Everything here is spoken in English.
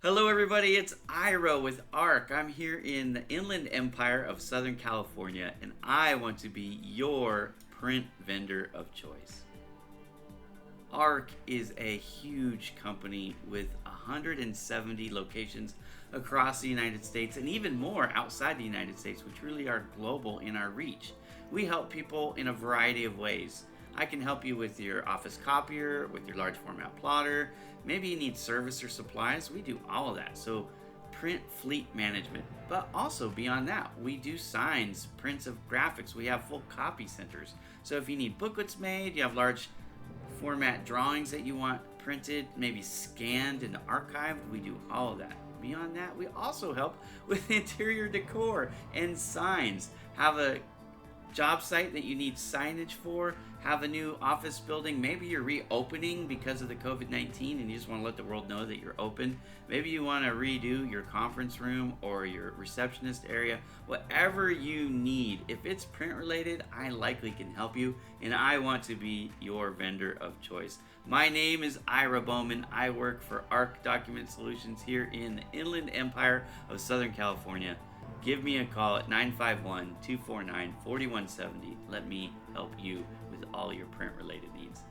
Hello, everybody. It's Ira with ARC. I'm here in the Inland Empire of Southern California, and I want to be your print vendor of choice. ARC is a huge company with 170 locations across the United States and even more outside the United States. We truly are global in our reach. We help people in a variety of ways. I can help you with your office copier, with your large format plotter. Maybe you need service or supplies. We do all of that. So, print fleet management. But also beyond that, we do signs, prints of graphics. We have full copy centers. So, if you need booklets made, you have large format drawings that you want printed, maybe scanned and archived, we do all of that. Beyond that, we also help with interior decor and signs. Have a job site that you need signage for, have a new office building, maybe you're reopening because of the COVID-19 and you just want to let the world know that you're open. Maybe you want to redo your conference room or your receptionist area. Whatever you need, if it's print related, I likely can help you, and I want to be your vendor of choice. My name is Ira Bowman. I work for ARC Document Solutions here in the Inland Empire of Southern California. Give me a call at 951-249-4170. Let me help you with all your print related needs.